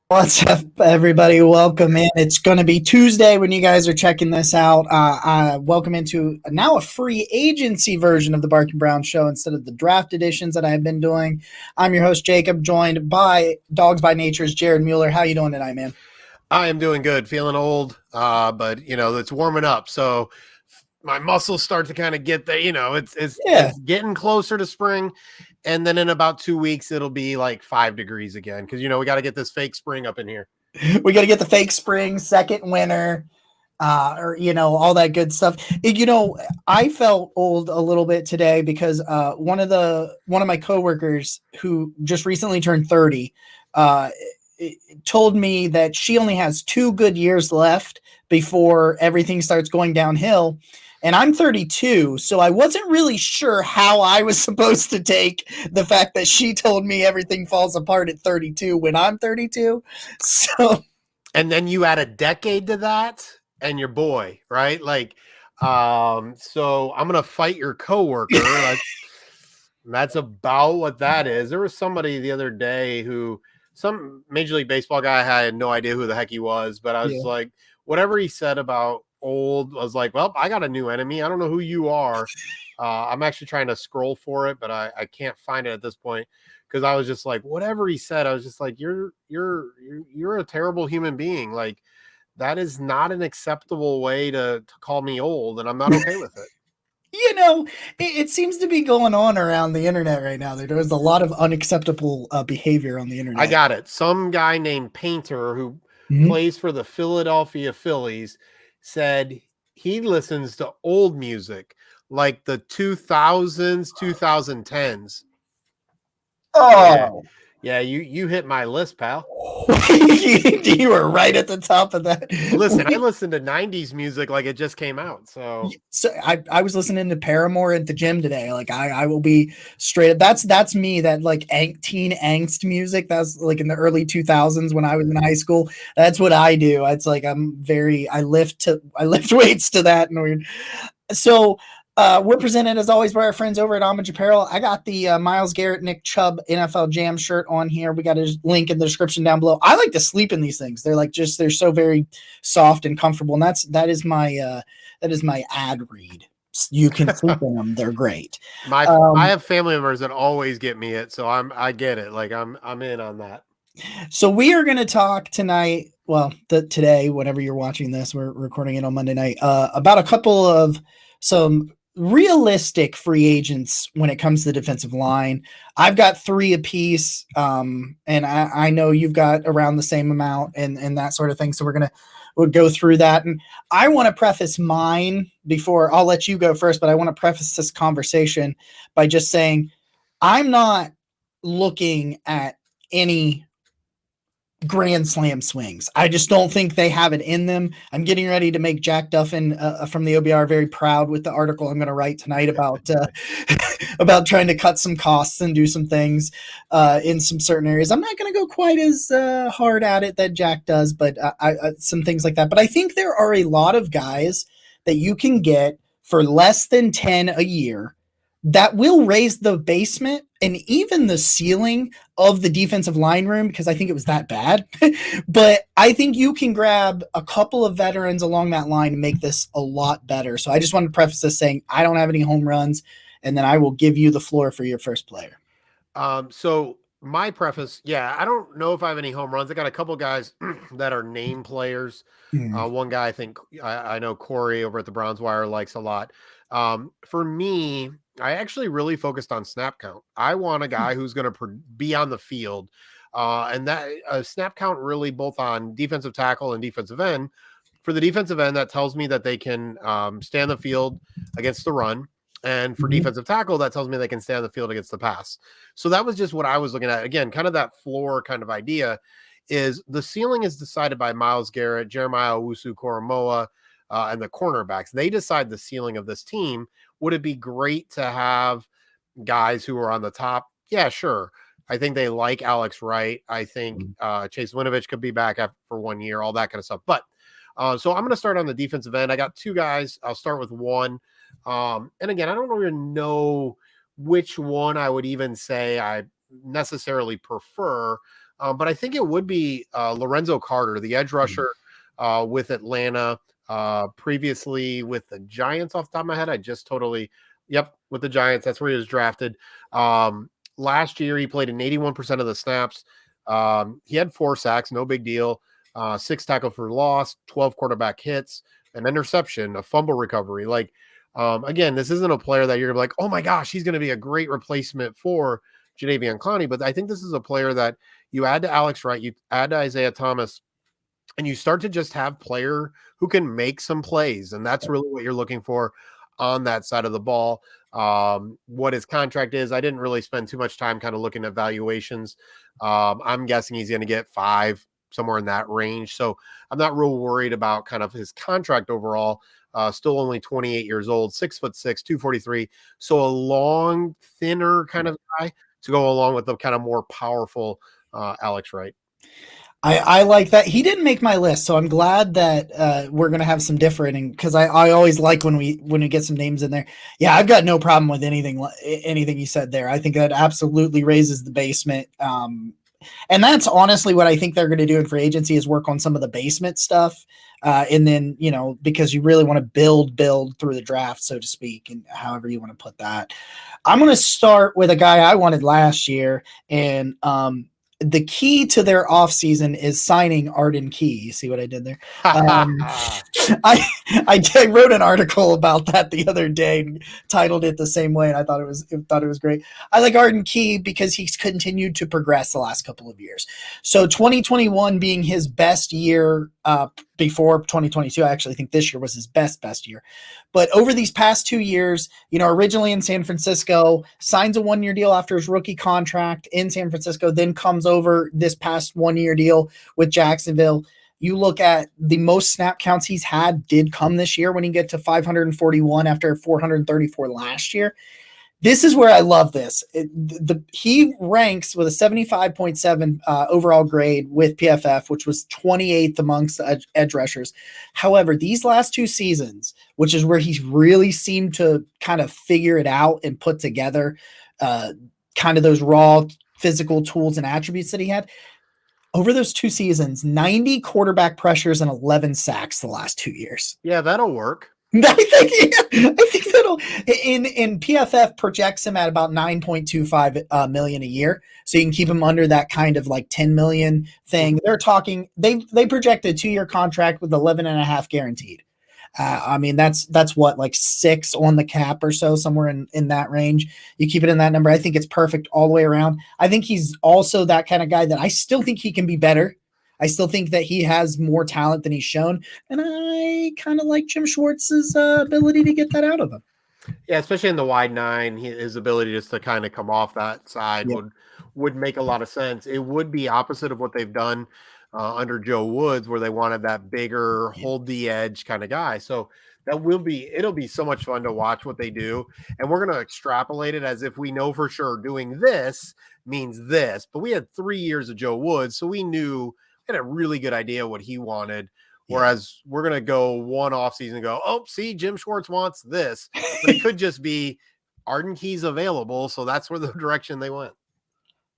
What's up, everybody? Welcome in. It's going to be Tuesday when you guys are checking this out. Welcome into now a free agency version of the Barking Brown Show instead of the draft editions that I've been doing. I'm your host, Jacob, joined by Dogs by Nature's Jared Mueller. How you doing tonight, man? I am doing good, feeling old, but it's warming up, so my muscles start to kind of get there. It's Yeah, it's getting closer to spring, and then in about 2 weeks it'll be like 5 degrees again because we got to get this fake spring up in here. we got to get the fake spring, second winter, or all that good stuff. I felt old a little bit today because one of my coworkers who just recently turned 30 uh, told me that she only has 2 good years left before everything starts going downhill. And I'm 32, so I wasn't really sure how I was supposed to take the fact that she told me everything falls apart at 32 when I'm 32. So And then you add a decade to that, and your boy, right? So I'm gonna fight your coworker. That's about what that is. There was somebody the other day some Major League Baseball guy, I had no idea who the heck he was, but I was yeah. like, whatever he said about old, I was like, well, I got a new enemy. I don't know who you are. I'm actually trying to scroll for it, but I can't find it at this point because I was just like, whatever he said, I was just like, you're a terrible human being. Like that is not an acceptable way to call me old, and I'm not okay with it. It seems to be going on around the internet right now. There's a lot of unacceptable behavior on the I internet. got it. Some guy named Painter who Mhm. plays for the Philadelphia Phillies said he listens to old music like the 2000s, 2010s. Yeah. Oh, Yeah, you hit my list, pal. you were right at the top of that. Listen, I listen to 90s music like it just came out. So, So I was listening to Paramore at the gym today. Like I will be straight up. That's me. That like teen angst music. That's like in the early 2000s when I was in high school. That's what I do. It's like I lift weights to that. And weird. So we're presented as always by our friends over at Homage Apparel. I got the Myles Garrett, Nick Chubb NFL Jam shirt on here. We got a link in the description down below. I like to sleep in these things. They're so very soft and comfortable, and that is my ad read. You can sleep in them. They're great. I Um, have family members that always get me it, so I get it. Like I'm in on that. so we are going to talk tonight. Well, today, whenever you're watching this, we're recording it on Monday night. About a couple of some realistic free agents when it comes to the defensive line. I've got three apiece, and I know you've got around the same amount, and that sort of thing. So we'll go through that, and I want to preface mine before I'll let you go first. But I want to preface this conversation by just saying I'm not looking at any grand slam swings. I just don't think they have it in them. I'm getting ready to make Jack Duffin from the OBR very proud with the article I'm going to write tonight about about trying to cut some costs and do some things in some certain areas. I'm not going to go quite as hard at it that Jack does, but some things like that. But I think there are a lot of guys that you can get for less than 10 a year that will raise the basement and even the ceiling of the defensive line room because I think it was that bad. But I think you can grab a couple of veterans along that line and make this a lot better. So I just want to preface this saying I don't have any home runs, and then I will give you the floor for your first player. So my preface, yeah, I don't know if I have any home runs. I got a couple guys that are name players. Hmm. One guy I think I know Corey over at the Browns Wire likes a lot. For me, I actually really focused on snap count. I want a guy who's going to be on the field, and that snap count really both on defensive tackle and defensive end. For the defensive end, that tells me that they can stay on the field against the run. And for Mhm. defensive tackle, that tells me they can stay on the field against the pass. So that was just what I was looking at. Again, kind of that floor kind of idea is the ceiling is decided by Myles Garrett, Jeremiah Owusu-Koramoah, and the cornerbacks. They decide the ceiling of this team. Would it be great to have guys who are on the top? Yeah, sure. I think they like Alex Wright. I think Chase Winovich could be back for 1 year, all that kind of stuff. But so I'm going to start on the defensive end. I got two guys. I'll start with one. And again, I don't even know which one I would even say I necessarily prefer, But I think it would be Lorenzo Carter, the edge rusher with Atlanta, previously with the Giants off the top of my head. I just totally, with the Giants. That's where he was drafted. Last year, he played in 81% of the snaps. He had 4 sacks, no big deal. 6 tackles for loss, 12 quarterback hits, an interception, a fumble recovery. Like, again, this isn't a player that you're gonna be like, oh my gosh, he's going to be a great replacement for Jadeveon Clowney. But I think this is a player that you add to Alex Wright, you add to Isaiah Thomas, and you start to just have player who can make some plays. And that's really what you're looking for on that side of the ball. What his contract is, I didn't really spend too much time kind of looking at valuations. I'm guessing he's going to get 5, somewhere in that range. So I'm not real worried about kind of his contract overall. Still only 28 years old, 6'6", 243. So a long, thinner kind of guy to go along with the kind of more powerful Alex Wright. I like that. He didn't make my list, so I'm glad that we're gonna have some different. Because I always like when we get some names in there. Yeah, I've got no problem with anything you said there. I think that absolutely raises the basement. And that's honestly what I think they're going to do in free agency is work on some of the basement stuff. And then, because you really want to build through the draft, so to speak, and however you want to put that. I'm going to start with a guy I wanted last year. And the key to their offseason is signing Arden Key. You see what I did there? I wrote an article about that the other day and titled it the same way, and I thought it was great. I like Arden Key because he's continued to progress the last couple of years. So 2021 being his best year before 2022, I actually think this year was his best year. But over these past 2 years, originally in San Francisco, signs a 1-year deal after his rookie contract in San Francisco, then comes over this past 1-year deal with Jacksonville. You look at the most snap counts he's had did come this year when he get to 541 after 434 last year. This is where I love this. He ranks with a 75.7 overall grade with PFF, which was 28th amongst the edge rushers. However, these last 2 seasons, which is where he's really seemed to kind of figure it out and put together kind of those raw physical tools and attributes that he had, over those 2 seasons, 90 quarterback pressures and 11 sacks the last 2 years. Yeah, that'll work. I think that'll in PFF projects him at about 9.25 million a year. So you can keep him under that kind of like 10 million thing. They're talking, they projected a 2-year contract with 11.5 guaranteed. I mean, that's what, like 6 on the cap or so, somewhere in that range. You keep it in that number. I think it's perfect all the way around. I think he's also that kind of guy that I still think he can be better. I still think that he has more talent than he's shown. And I kind of like Jim Schwartz's ability to get that out of him. Yeah, especially in the wide 9, his ability just to kind of come off that side would make a lot of sense. It would be opposite of what they've done under Joe Woods, where they wanted that bigger, hold the edge kind of guy. So it'll be so much fun to watch what they do. And we're going to extrapolate it as if we know for sure doing this means this. But we had 3 years of Joe Woods, so we knew had a really good idea what he wanted. Whereas we're going to go one off season and go, oh, see, Jim Schwartz wants this. But it could just be Arden Key's available. So that's where the direction they went.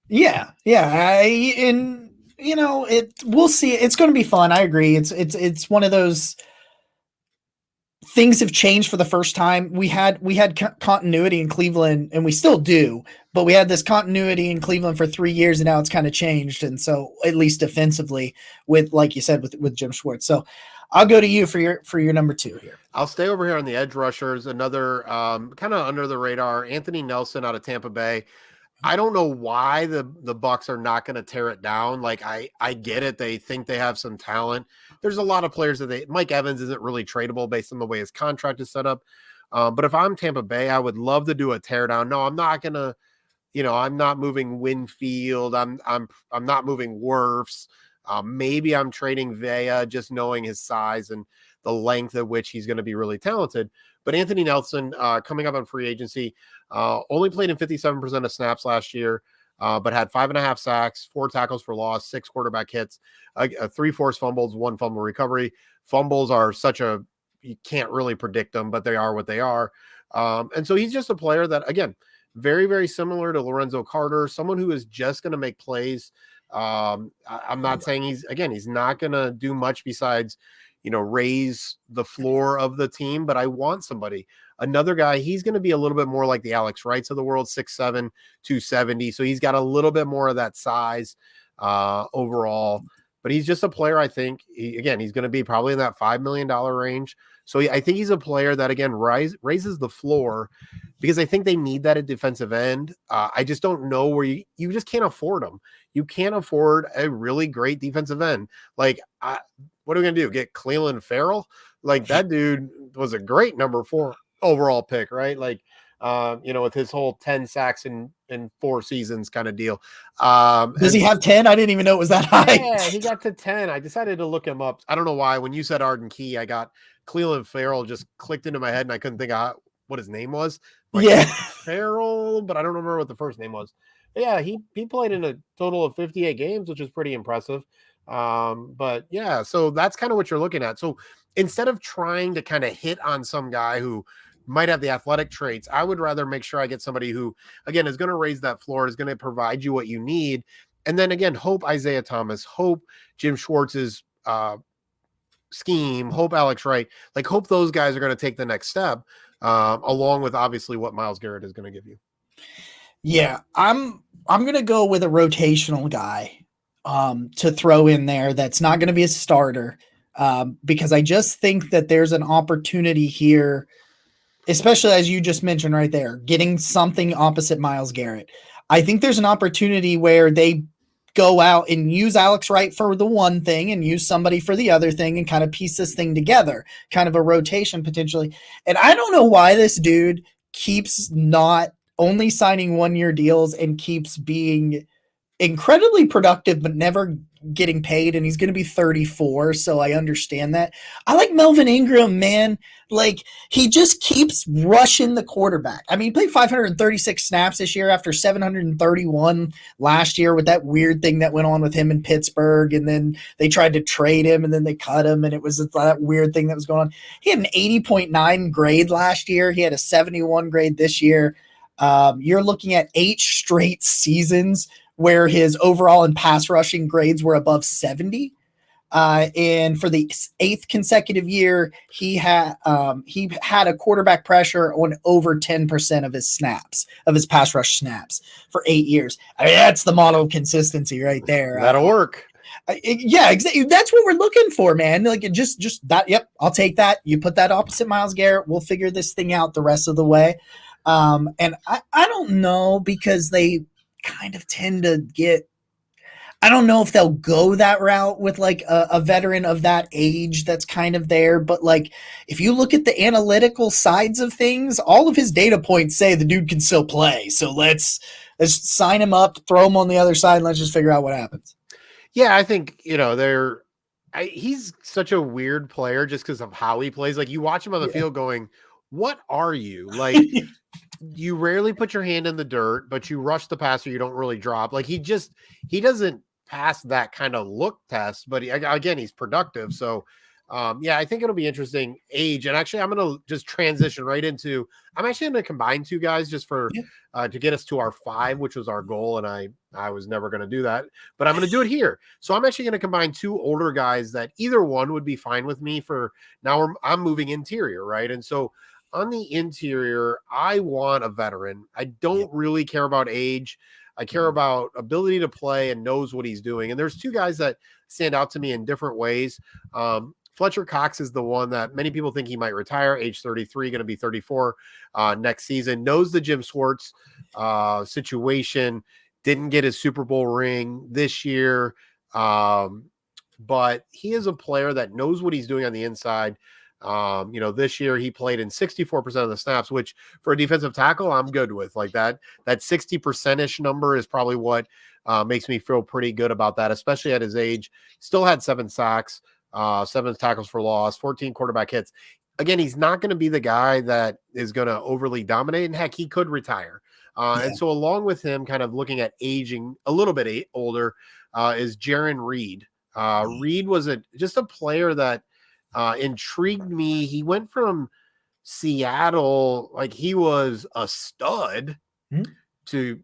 Yeah. We'll see. It's going to be fun. I agree. It's one of those things have changed for the first time. We had continuity in Cleveland, and we still do, but we had this continuity in Cleveland for 3 years, and now it's kind of changed. And so, at least defensively, with, like you said, with Jim Schwartz. So I'll go to you for your number 2 here. I'll stay over here on the edge rushers. Another kind of under the radar, Anthony Nelson out of Tampa Bay. I don't know why the Bucs are not going to tear it down. Like, I get it. They think they have some talent. There's a lot of players that Mike Evans isn't really tradable based on the way his contract is set up. But if I'm Tampa Bay, I would love to do a tear down. No, I'm not going to, I'm not moving Winfield. I'm not moving Wirfs. Maybe I'm trading Vea, just knowing his size and the length at which he's going to be really talented. But Anthony Nelson, coming up on free agency, only played in 57% of snaps last year, but had 5.5 sacks, 4 tackles for loss, 6 quarterback hits, 3 forced fumbles, 1 fumble recovery. Fumbles are you can't really predict them, but they are what they are. And so he's just a player that, again, very, very similar to Lorenzo Carter, someone who is just going to make plays I'm not saying he's not going to do much besides, raise the floor of the team, but I want another guy. He's going to be a little bit more like the Alex Wrights of the world, 6'7", 270. So he's got a little bit more of that size overall, but he's just a player. I think he's going to be probably in that $5 million range. So I think he's a player that, again, raises the floor, because I think they need that at defensive end. I just don't know where you just can't afford them. You can't afford a really great defensive end. Like, what are we going to do? Get Cleveland Farrell? Like, that dude was a great number 4 overall pick, right? Like, with his whole 10 sacks in 4 seasons kind of deal. Does he have 10? I didn't even know it was that high. Yeah, he got to 10. I decided to look him up. I don't know why. When you said Arden Key, I got Cleveland Farrell just clicked into my head, and I couldn't think of what his name was. Like, yeah, Farrell, but I don't remember what the first name was. But yeah, he played in a total of 58 games, which is pretty impressive. But yeah, so that's kind of what you're looking at. So instead of trying to kind of hit on some guy who might have the athletic traits, I would rather make sure I get somebody who, again, is going to raise that floor, is going to provide you what you need. And then again, hope Isaiah Thomas, hope Jim Schwartz's scheme, hope Alex Wright, like, hope those guys are going to take the next step, along with obviously what Myles Garrett is going to give you. Yeah, I'm going to go with a rotational guy to throw in there that's not going to be a starter, because I just think that there's an opportunity here, especially as you just mentioned right there, getting something opposite Myles Garrett. I think there's an opportunity where they go out and use Alex Wright for the one thing and use somebody for the other thing and kind of piece this thing together, kind of a rotation potentially. And I don't know why this dude keeps not only signing 1-year deals and keeps being incredibly productive, but never getting paid. And he's going to be 34. So I understand that. I like Melvin Ingram, man. Like, he just keeps rushing the quarterback. I mean, he played 536 snaps this year after 731 last year with that weird thing that went on with him in Pittsburgh. And then they tried to trade him and then they cut him. And it was that weird thing that was going on. He had an 80.9 grade last year. He had a 71 grade this year. You're looking at 8 straight seasons where his overall and pass rushing grades were above 70. And for the 8th consecutive year, he had a quarterback pressure on over 10% of his snaps, of his pass rush snaps for 8 years. I mean, that's the model of consistency right there. That'll work. Yeah, exactly. That's what we're looking for, man. Like, just that. Yep, I'll take that. You put that opposite Myles Garrett. We'll figure this thing out the rest of the way. And I don't know, because they kind of tend to get, I don't know if they'll go that route with like a veteran of that age that's kind of there. But like, if you look at the analytical sides of things, all of his data points say the dude can still play. So let's sign him up, throw him on the other side, and let's just figure out what happens. Yeah, I think, he's such a weird player just because of how he plays. Like, you watch him on the field going, what are you? Like, you rarely put your hand in the dirt, but you rush the passer, you don't really drop. Like, he doesn't pass that kind of look test, but again, he's productive. So, I think it'll be interesting age. And actually, I'm going to just transition right into, I'm actually going to combine 2 guys just for, to get us to our 5, which was our goal. And I was never going to do that, but I'm going to do it here. So I'm actually going to combine 2 older guys that either one would be fine with me for now. I'm moving interior, right? And so on the interior, I want a veteran. I don't really care about age. I care about ability to play and knows what he's doing. And there's 2 guys that stand out to me in different ways. Fletcher Cox is the one that many people think he might retire, age 33, going to be 34 next season. Knows the Jim Schwartz situation, didn't get his Super Bowl ring this year, but he is a player that knows what he's doing on the inside. This year he played in 64% of the snaps, which for a defensive tackle, I'm good with. Like, that 60%-ish number is probably what makes me feel pretty good about that, especially at his age. Still had 7 sacks, 7 tackles for loss, 14 quarterback hits. Again, he's not going to be the guy that is going to overly dominate, and heck, he could retire. And so along with him, kind of looking at aging a little bit older, is Jaren Reed. Reed was just a player that intrigued me. He went from Seattle, like he was a stud, to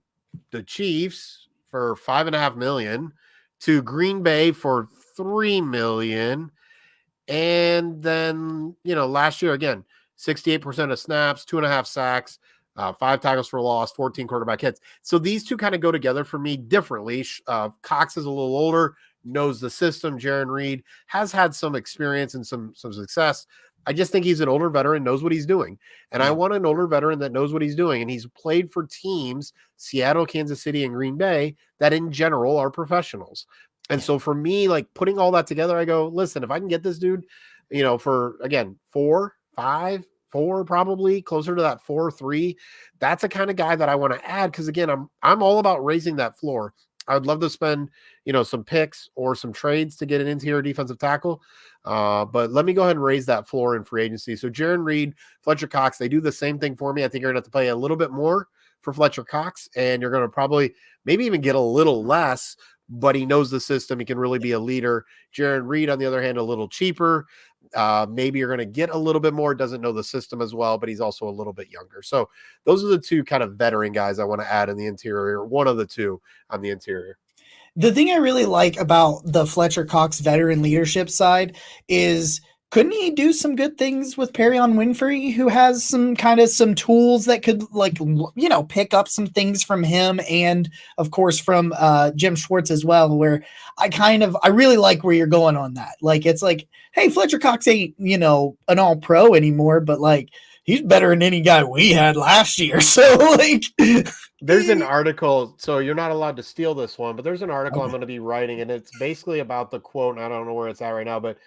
the Chiefs for $5.5 million, to Green Bay for $3 million. And then, last year, again, 68% of snaps, 2.5 sacks, 5 tackles for loss, 14 quarterback hits. So these two kind of go together for me differently. Cox is a little older, knows the system. Jaren Reed has had some experience and some success. I just think he's an older veteran, knows what he's doing. And I want an older veteran that knows what he's doing. And he's played for teams, Seattle, Kansas City, and Green Bay, that in general are professionals. And so for me, like putting all that together, I go, listen, if I can get this dude, for, again, 4, 5, 4, probably closer to that 4, 3, that's a kind of guy that I want to add. Cause again, I'm all about raising that floor. I would love to spend, some picks or some trades to get an interior defensive tackle. But let me go ahead and raise that floor in free agency. So Jaren Reed, Fletcher Cox, they do the same thing for me. I think you're going to have to pay a little bit more for Fletcher Cox, and you're going to probably maybe even get a little less, but he knows the system. He can really be a leader. Jaren Reed, on the other hand, a little cheaper. Maybe you're going to get a little bit more, doesn't know the system as well, but he's also a little bit younger. So those are the two kind of veteran guys I want to add in the interior, one of the two on the interior. The thing I really like about the Fletcher Cox veteran leadership side is, couldn't he do some good things with Perion Winfrey, who has some tools that could pick up some things from him, and of course from Jim Schwartz as well, where I really like where you're going on that. Like, it's like, hey, Fletcher Cox ain't, an all pro anymore, but like, he's better than any guy we had last year. So like, there's an article, so you're not allowed to steal this one, but there's an article I'm going to be writing, and it's basically about the quote, and I don't know where it's at right now, but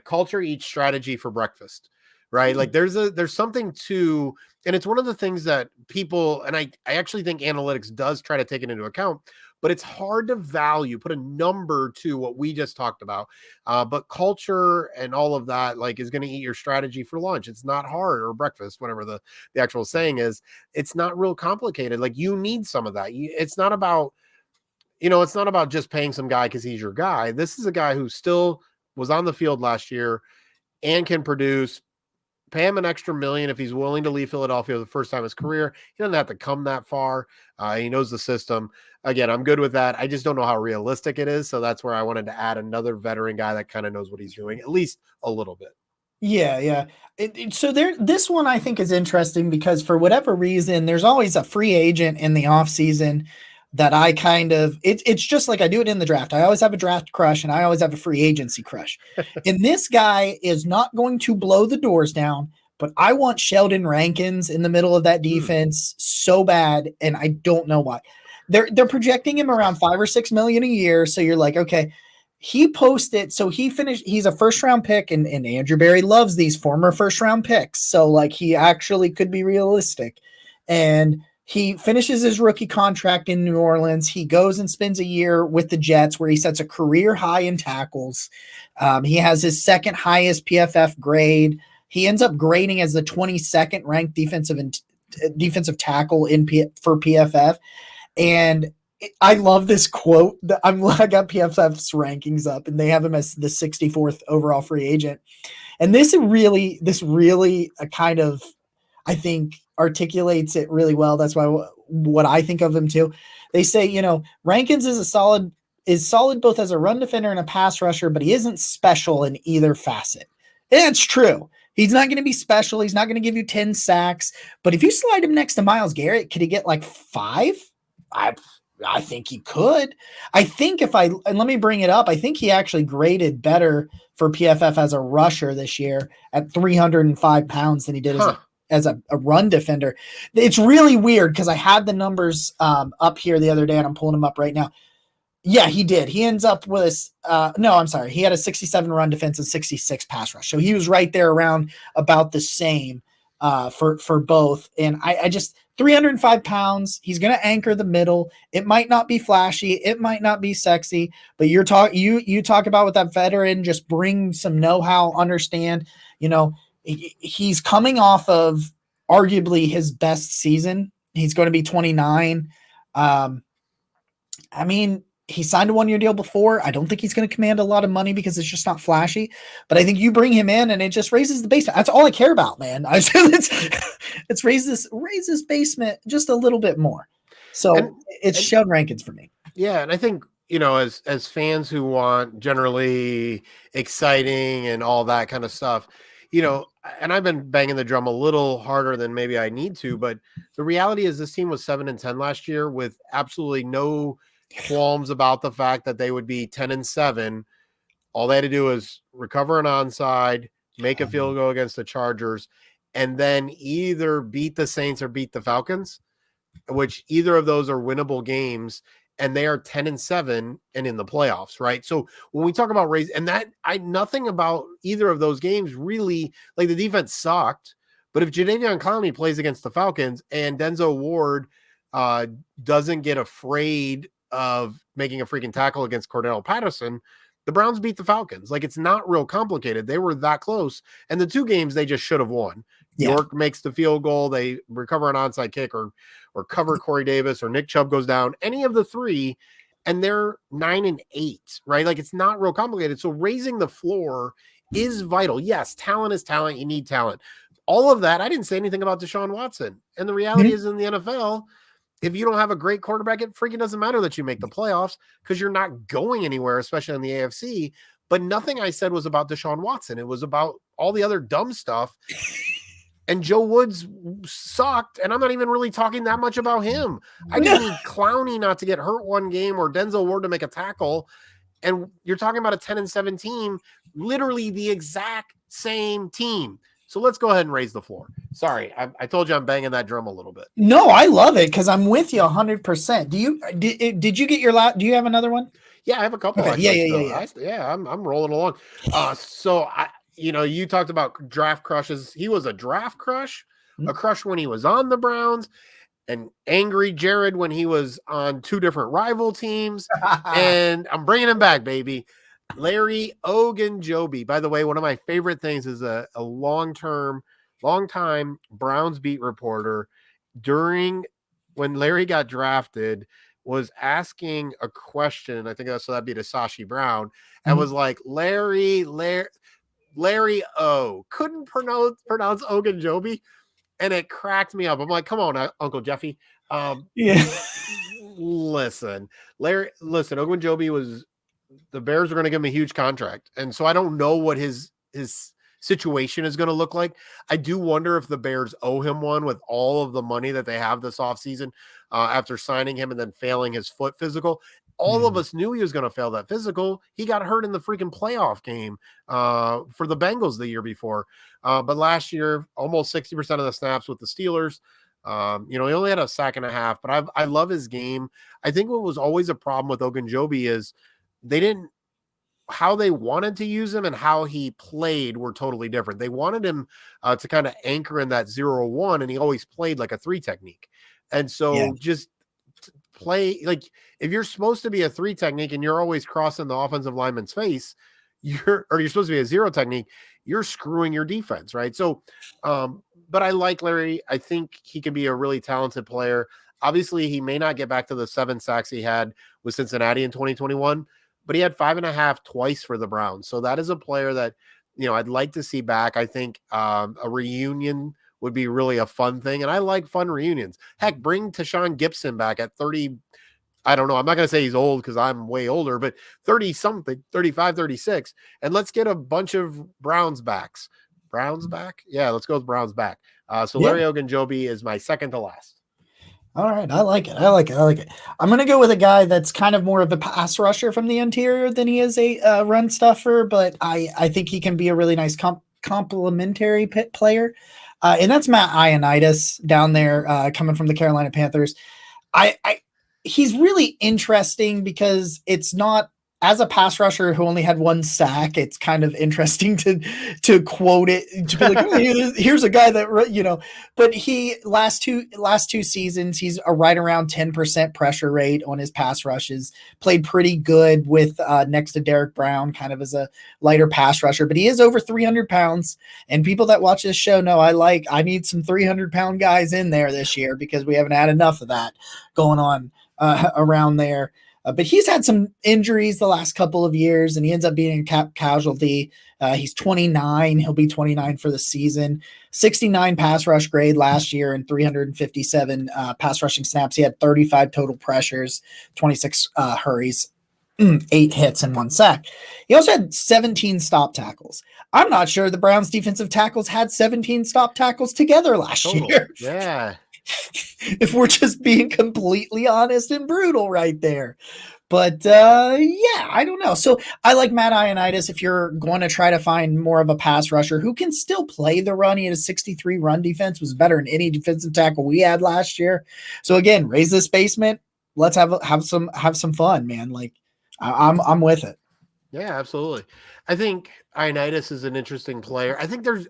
culture eats strategy for breakfast, right? Like there's something to, and it's one of the things that people, and I actually think analytics does try to take it into account, but it's hard to put a number to what we just talked about. But culture and all of that, like, is going to eat your strategy for lunch. It's not hard, or breakfast, whatever the actual saying is. It's not real complicated. Like, you need some of that. It's not about, it's not about just paying some guy because he's your guy. This is a guy who still was on the field last year and can produce. Pay him an extra $1 million if he's willing to leave Philadelphia the first time in his career. He doesn't have to come that far. He knows the system. Again, I'm good with that. I just don't know how realistic it is. So that's where I wanted to add another veteran guy that kind of knows what he's doing, at least a little bit. Yeah. So this one I think is interesting because for whatever reason, there's always a free agent in the offseason that I it's just like I do it in the draft. I always have a draft crush and I always have a free agency crush. And this guy is not going to blow the doors down, but I want Sheldon Rankins in the middle of that defense so bad, and I don't know why. They're projecting him around $5 or $6 million a year. So you're like, okay, he posted, so he's a first round pick, and Andrew Berry loves these former first round picks. So like, he actually could be realistic. And he finishes his rookie contract in New Orleans. He goes and spends a year with the Jets where he sets a career high in tackles. He has his second highest PFF grade. He ends up grading as the 22nd ranked defensive tackle for PFF. And I love this quote. I got PFF's rankings up, and they have him as the 64th overall free agent. And this really kind of, I think, articulates it really well. That's why what I think of him too. They say, Rankins is solid both as a run defender and a pass rusher, but he isn't special in either facet. And it's true. He's not going to be special. He's not going to give you 10 sacks. But if you slide him next to Myles Garrett, could he get like 5? I think he could. I think and let me bring it up, I think he actually graded better for PFF as a rusher this year at 305 pounds than he did as a run defender. It's really weird because I had the numbers up here the other day, and I'm pulling them up right now. Yeah, he did. He ends up with he had a 67 run defense and 66 pass rush. So he was right there around about the same for both. And I just 305 pounds. He's going to anchor the middle. It might not be flashy. It might not be sexy, but you talk about with that veteran, just bring some know-how, understand, he's coming off of arguably his best season. He's going to be 29. He signed a 1-year deal before. I don't think he's going to command a lot of money because it's just not flashy, but I think you bring him in and it just raises the basement. That's all I care about, man. It's raises basement just a little bit more. So it's Sheldon Rankins for me. Yeah. And I think, as fans who want generally exciting and all that kind of stuff, and I've been banging the drum a little harder than maybe I need to, but the reality is this team was 7-10 last year with absolutely no qualms about the fact that they would be 10-7. All they had to do was recover an onside, make a field goal against the Chargers, and then either beat the Saints or beat the Falcons, which either of those are winnable games, and they are 10-7 and in the playoffs, right? So when we talk about raise, and that nothing about either of those games really, like, the defense sucked, but if Jadeveon Clowney plays against the Falcons and Denzel Ward doesn't get afraid of making a freaking tackle against Cordell Patterson, the Browns beat the Falcons. Like, it's not real complicated. They were that close, and the two games they just should have won. Yeah. York makes the field goal, they recover an onside kick, or cover Corey Davis, or Nick Chubb goes down, any of the three, and they're 9-8, right? Like, it's not real complicated. So raising the floor is vital. Yes, talent is talent. You need talent. All of that. I didn't say anything about Deshaun Watson. And the reality is, in the NFL, if you don't have a great quarterback, it freaking doesn't matter that you make the playoffs, because you're not going anywhere, especially in the AFC. But nothing I said was about Deshaun Watson. It was about all the other dumb stuff. And Joe Woods sucked, and I'm not even really talking that much about him. I just need Clowney not to get hurt one game, or Denzel Ward to make a tackle. And you're talking about a 10-7 team, literally the exact same team. So let's go ahead and raise the floor. Sorry, I told you I'm banging that drum a little bit. No, I love it, because I'm with you 100%. Did you get your do you have another one? Yeah, I have a couple. Okay. Yeah. I'm rolling along. So you talked about draft crushes. He was a draft crush, a crush when he was on the Browns, and angry Jared when he was on two different rival teams. And I'm bringing him back, baby. Larry Ogunjobi. By the way, one of my favorite things is a long-time Browns beat reporter when Larry got drafted was asking a question. I think that'd be to Sashi Brown, and was like, Larry O couldn't pronounce Ogunjobi, and it cracked me up. I'm like, come on, Uncle Jeffy. Listen, Ogunjobi the Bears are going to give him a huge contract, and so I don't know what his situation is going to look like. I do wonder if the Bears owe him one with all of the money that they have this offseason after signing him and then failing his foot physical. All of us knew he was going to fail that physical. He got hurt in the freaking playoff game for the Bengals the year before. But last year, almost 60% of the snaps with the Steelers. He only had a sack and a half, but I love his game. I think what was always a problem with Ogunjobi is how they wanted to use him and how he played were totally different. They wanted him to kind of anchor in that 0-1, and he always played like a 3 technique. And so just play, like, if you're supposed to be a 3 technique and you're always crossing the offensive lineman's face, you're supposed to be a 0 technique, you're screwing your defense, right? So, but I like Larry. I think he can be a really talented player. Obviously, he may not get back to the 7 sacks he had with Cincinnati in 2021, but he had 5.5 twice for the Browns. So that is a player that, I'd like to see back. I think a reunion would be really a fun thing. And I like fun reunions. Heck, bring Tashawn Gibson back at 30. I don't know. I'm not going to say he's old because I'm way older, but 30 something, 35, 36. And let's get a bunch of Browns backs. Browns back? Yeah, let's go with Browns back. So Larry Ogunjobi is my second to last. All right. I like it. I'm going to go with a guy that's kind of more of a pass rusher from the interior than he is a run stuffer, but I think he can be a really nice complementary player. And that's Mady Ionaitis down there coming from the Carolina Panthers. He's really interesting because it's not, as a pass rusher who only had 1 sack, it's kind of interesting to quote it, to be like, oh, here's a guy that, but he last two seasons, he's right around 10% pressure rate on his pass rushes, played pretty good with next to Derek Brown, kind of as a lighter pass rusher, but he is over 300 pounds. And people that watch this show know I need some 300-pound guys in there this year because we haven't had enough of that going on around there. But he's had some injuries the last couple of years, and he ends up being a cap casualty. He's 29. He'll be 29 for the season. 69 pass rush grade last year and 357 pass rushing snaps. He had 35 total pressures, 26 hurries. 8 hits and 1 sack. He also had 17 stop tackles. I'm not sure the Browns defensive tackles had 17 stop tackles together last year. Yeah. If we're just being completely honest and brutal right there. But I don't know. So I like Mady Ionaitis if you're going to try to find more of a pass rusher who can still play the run. He had a 63 run defense, was better than any defensive tackle we had last year. So again, raise this basement. Let's have some fun, man. Like I'm with it. Yeah, absolutely. I think Ioannidis is an interesting player. I think there's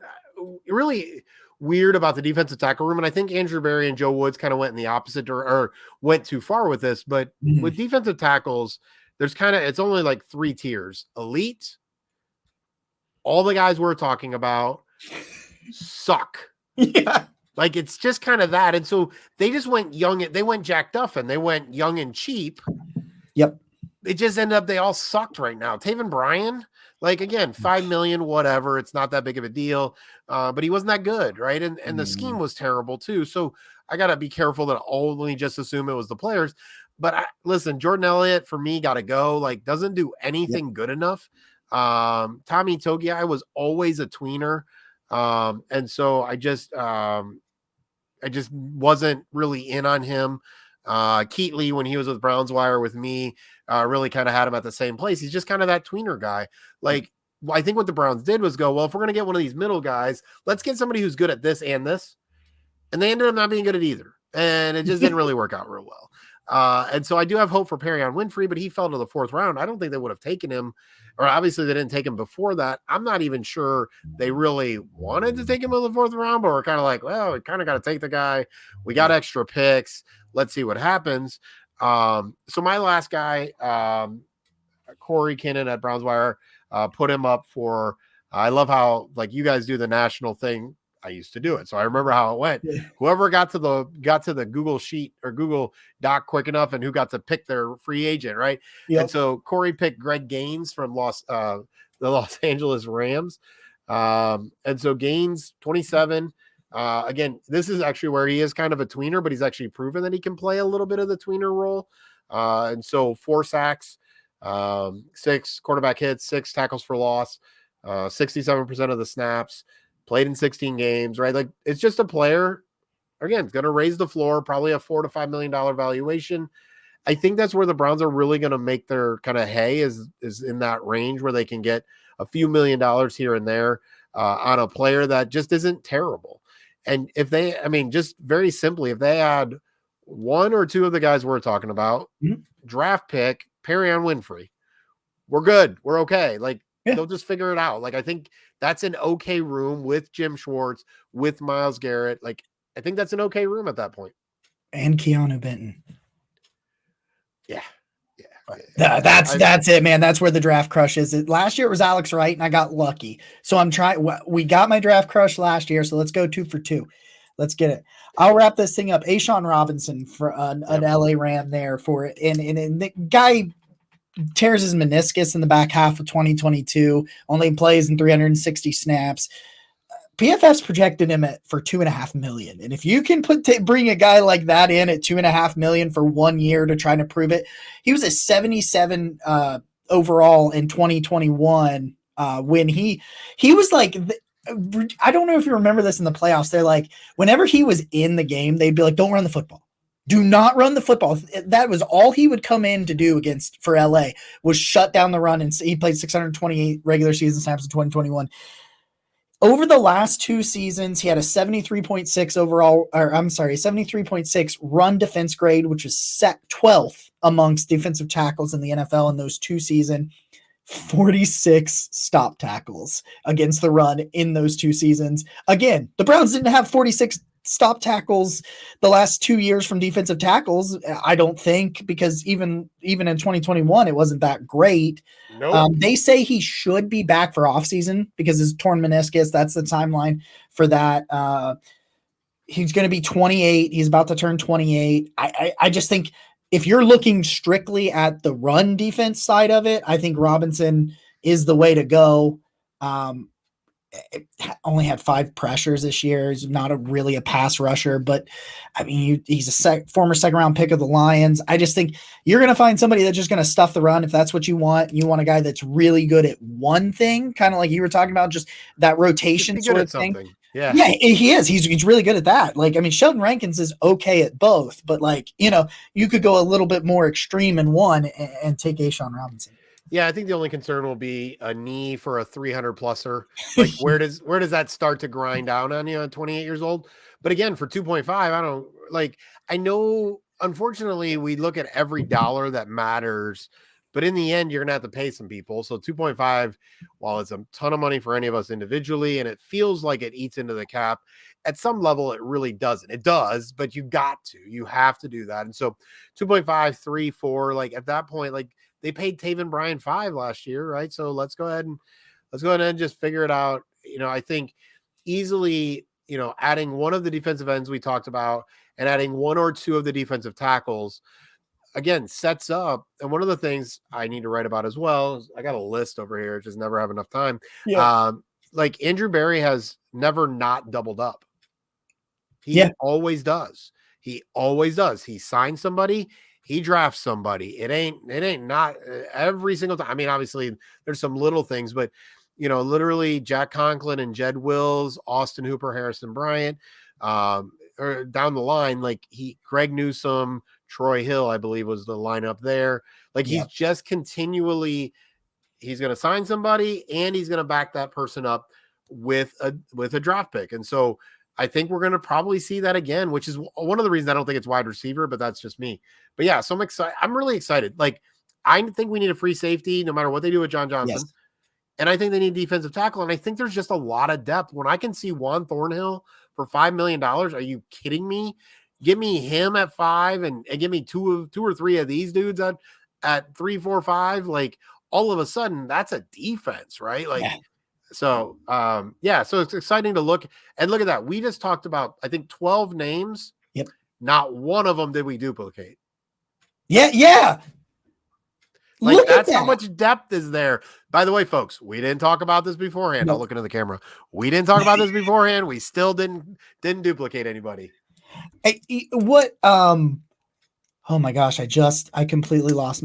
really weird about the defensive tackle room, and I think Andrew Berry and Joe Woods kind of went in the opposite or went too far with this. But with defensive tackles, there's it's only like 3 tiers: elite, all the guys we're talking about suck. Yeah. Like it's just kind of that. And so they just went young. They went Jack Duffin. They went young and cheap. Yep. It just ended up they all sucked right now. Taven Bryan, like again, $5 million, whatever. It's not that big of a deal. But he wasn't that good, right? And the scheme was terrible too. So I gotta be careful that I only just assume it was the players. But listen, Jordan Elliott for me gotta go. Like doesn't do anything good enough. Tommy Togiai was always a tweener. And so I just wasn't really in on him. Keatley, when he was with Browns Wire with me, really kind of had him at the same place. He's just kind of that tweener guy. Like, I think what the Browns did was go, well, if we're going to get one of these middle guys, let's get somebody who's good at this and this. And they ended up not being good at either. And it just didn't really work out real well. And so I do have hope for Perion Winfrey, but he fell to the 4th round. I don't think they would have taken him, or obviously they didn't take him before that. I'm not even sure they really wanted to take him in the 4th round, but we're kind of like, well, we kind of got to take the guy. We got extra picks. Let's see what happens. So my last guy, Corey Kinnan at Browns Wire, put him up for, I love how like you guys do the national thing. I used to do it. So I remember how it went. Yeah. Whoever got to the Google sheet or Google Doc quick enough and who got to pick their free agent, right? Yep. And so Corey picked Greg Gaines from the Los Angeles Rams. And so Gaines, 27. Again, this is actually where he is kind of a tweener, but he's actually proven that he can play a little bit of the tweener role. And so 4 sacks, 6 quarterback hits, 6 tackles for loss, 67% of the snaps, played in 16 games, right? Like it's just a player, again, it's going to raise the floor, probably a $4 to $5 million valuation. I think that's where the Browns are really going to make their kind of hay is in that range where they can get a few $1 million here and there on a player that just isn't terrible. And if they, I mean, just very simply, if they add 1 or 2 of the guys we're talking about, draft pick, Perion Winfrey, we're good. We're okay. Like they'll just figure it out. Like I think that's an okay room with Jim Schwartz, with Myles Garrett. Like I think that's an okay room at that point. And Keanu Benton. Yeah. That's it, man. That's where the draft crush is. Last year it was Alex Wright, and I got lucky. So I'm trying. We got my draft crush last year, so let's go 2 for 2. Let's get it. I'll wrap this thing up. Ashawn Robinson for an LA Ram there for it, and the guy tears his meniscus in the back half of 2022. Only plays in 360 snaps. PFF's projected him for $2.5 million. And if you can bring a guy like that in at $2.5 million for 1 year to try to prove it, he was a 77 overall in 2021 when he was like, I don't know if you remember this in the playoffs. They're like, whenever he was in the game, they'd be like, don't run the football. Do not run the football. That was all he would come in to do for LA was shut down the run. And he played 628 regular season snaps in 2021. Over the last 2 seasons, he had a 73.6 overall, or I'm sorry, 73.6 run defense grade, which is set 12th amongst defensive tackles in the NFL in those 2 seasons. 46 stop tackles against the run in those 2 seasons. Again, the Browns didn't have 46 stop tackles the last 2 years from defensive tackles, I don't think, because even in 2021, it wasn't that great. Nope. They say he should be back for offseason because his torn meniscus, that's the timeline for that. He's going to be 28. He's about to turn 28. I just think if you're looking strictly at the run defense side of it, I think Robinson is the way to go. only had 5 pressures this year. He's not really a pass rusher, but I mean, he's a former second round pick of the Lions. I just think you're going to find somebody that's just going to stuff the run if that's what you want. You want a guy that's really good at one thing, kind of like you were talking about, just that rotation Just be sort good of at thing. something. Yeah. Yeah, he is. He's really good at that. Like, I mean, Sheldon Rankins is okay at both, but like, you could go a little bit more extreme in one and take Ashawn Robinson. Yeah, I think the only concern will be a knee for a 300 pluser. Like, where does that start to grind down on you at 28 years old? But again, for 2.5, I know, unfortunately, we look at every dollar that matters, but in the end, you're going to have to pay some people. So 2.5, while it's a ton of money for any of us individually, and it feels like it eats into the cap, at some level, it really doesn't. It does, but you have to do that. And so 2.5, 3, 4, like at that point, like, they paid Taven Bryan 5 last year, right? So let's go ahead and just figure it out. I think easily, adding one of the defensive ends we talked about and adding 1 or 2 of the defensive tackles, again, sets up. And one of the things I need to write about as well is I got a list over here, just never have enough time. Yeah. Like Andrew Berry has never not doubled up. He always does. He always does. He signs somebody, he drafts somebody. It ain't not every single time. I mean, obviously there's some little things, but literally Jack Conklin and Jed Wills, Austin Hooper, Harrison Bryant, or down the line, like Greg Newsome, Troy Hill, I believe was the lineup there. Like he's just continually, he's going to sign somebody and he's going to back that person up with a draft pick. And so I think we're going to probably see that again, which is one of the reasons I don't think it's wide receiver, but that's just me. But yeah, so I'm excited. I'm really excited. Like, I think we need a free safety no matter what they do with John Johnson. Yes. And I think they need defensive tackle. And I think there's just a lot of depth. When I can see Juan Thornhill for $5 million, are you kidding me? Give me him at 5 and give me two or three of these dudes at 3, 4, 5. Like, all of a sudden, that's a defense, right? Like, so, so it's exciting to look at that. We just talked about, I think, 12 names. Yep. Not one of them did we duplicate. Yeah. Like, look that's at that. how much depth is there. By the way, folks, we didn't talk about this beforehand. Nope. I'll look into the camera. We didn't talk about this beforehand. We still didn't duplicate anybody. Oh my gosh, I completely lost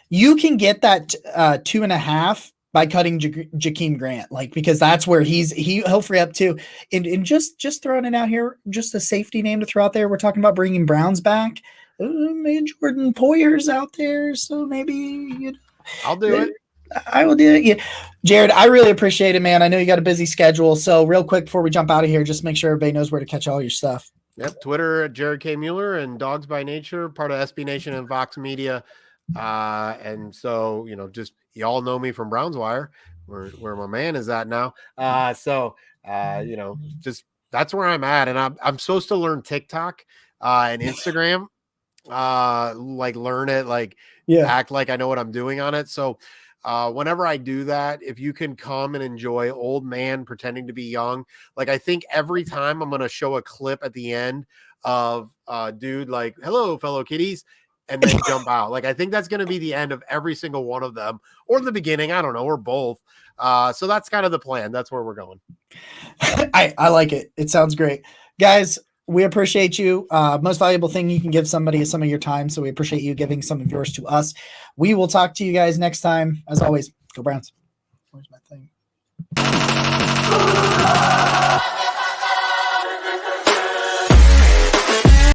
you can get that 2.5 by cutting Jakeem Grant, like, because that's where he'll free up too. And just throwing it out here, just a safety name to throw out there. We're talking about bringing Browns back. Maybe Jordan Poyer's out there, so maybe I'll do it. I will do it. Yeah. Jared, I really appreciate it, man. I know you got a busy schedule, so real quick before we jump out of here, just make sure everybody knows where to catch all your stuff. Yep, Twitter at Jared K. Mueller and Dogs by Nature, part of SB Nation and Vox Media. And so, just y'all know me from Browns Wire, where my man is at now. Just that's where I'm at. And I'm supposed to learn TikTok and Instagram. Like learn it, like act like I know what I'm doing on it. So whenever I do that, if you can come and enjoy old man pretending to be young, like I think every time I'm going to show a clip at the end of dude, like, hello, fellow kiddies, and then jump out. Like, I think that's going to be the end of every single one of them, or the beginning. I don't know, or both. So that's kind of the plan. That's where we're going. I like it. It sounds great. Guys, we appreciate you. Most valuable thing you can give somebody is some of your time. So we appreciate you giving some of yours to us. We will talk to you guys next time. As always, go Browns. Where's my thing?